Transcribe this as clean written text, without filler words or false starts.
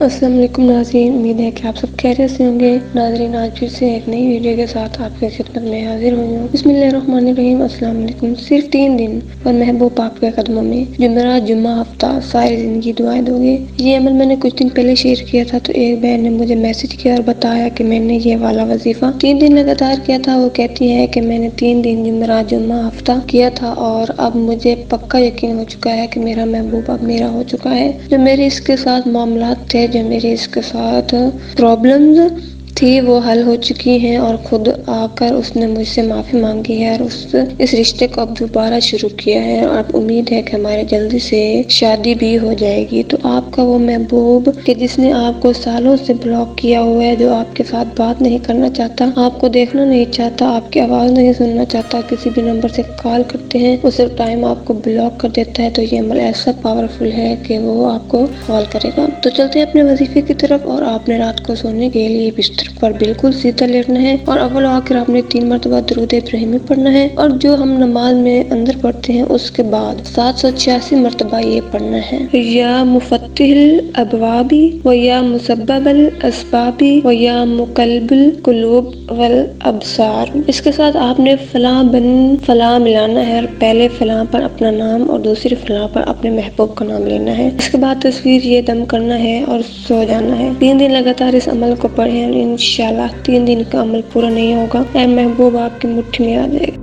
السلام علیکم ناظرین، امید ہے کہ آپ سب خیریت سے ہوں گے۔ ناظرین، آج پھر سے ایک نئی ویڈیو کے ساتھ آپ کی خدمت میں حاضر ہوئی ہوں۔ بسم اللہ الرحمن الرحیم۔ السلام علیکم۔ صرف 3 دن اور محبوب پاک کے قدموں میں جمعرات، جمعہ، ہفتہ، ساری زندگی دعائیں دو گے۔ یہ عمل میں نے کچھ دن پہلے شیئر کیا تھا تو ایک بہن نے مجھے میسج کیا اور بتایا کہ میں نے یہ والا وظیفہ 3 دن لگاتار کیا تھا۔ وہ کہتی ہے کہ میں نے 3 دن جمعرات، جمعہ، ہفتہ کیا تھا اور اب مجھے پکا یقین ہو چکا ہے کہ میرا محبوب اب میرا ہو چکا ہے۔ جو میرے اس کے ساتھ معاملات تھے، جو میرے اس کے ساتھ پرابلمز تھی، وہ حل ہو چکی ہیں اور خود آ کر اس نے مجھ سے معافی مانگی ہے اور اس رشتے کو اب دوبارہ شروع کیا ہے اور اب امید ہے کہ ہمارے جلدی سے شادی بھی ہو جائے گی۔ تو آپ کا وہ محبوب کہ جس نے آپ کو سالوں سے بلاک کیا ہوا ہے، جو آپ کے ساتھ بات نہیں کرنا چاہتا، آپ کو دیکھنا نہیں چاہتا، آپ کی آواز نہیں سننا چاہتا، کسی بھی نمبر سے کال کرتے ہیں اس ٹائم آپ کو بلاک کر دیتا ہے، تو یہ عمل ایسا پاورفل ہے کہ وہ آپ کو کال کرے گا۔ تو چلتے ہیں اپنے وظیفے کی طرف، اور آپ نے رات کو سونے کے لیے بستر پر بالکل سیدھا لیٹنا ہے اور اول و آخر آپ نے 3 مرتبہ درود ابراہیمی پڑھنا ہے، اور جو ہم نماز میں اندر پڑھتے ہیں اس کے بعد 786 مرتبہ یہ پڑھنا ہے: یا مفتح الابواب و یا مسبب الاسباب و یا مقلب القلوب والابصار۔ اس کے ساتھ آپ نے فلاں بن فلاں ملانا ہے، اور پہلے فلاں پر اپنا نام اور دوسری فلاں پر اپنے محبوب کا نام لینا ہے۔ اس کے بعد تصویر یہ دم کرنا ہے اور سو جانا ہے۔ 3 دن لگاتار اس عمل کو پڑھیں اور انشاءاللہ 3 دن کا عمل پورا نہیں ہوگا، اے محبوب آپ کی مٹھی میں آ جائے گا۔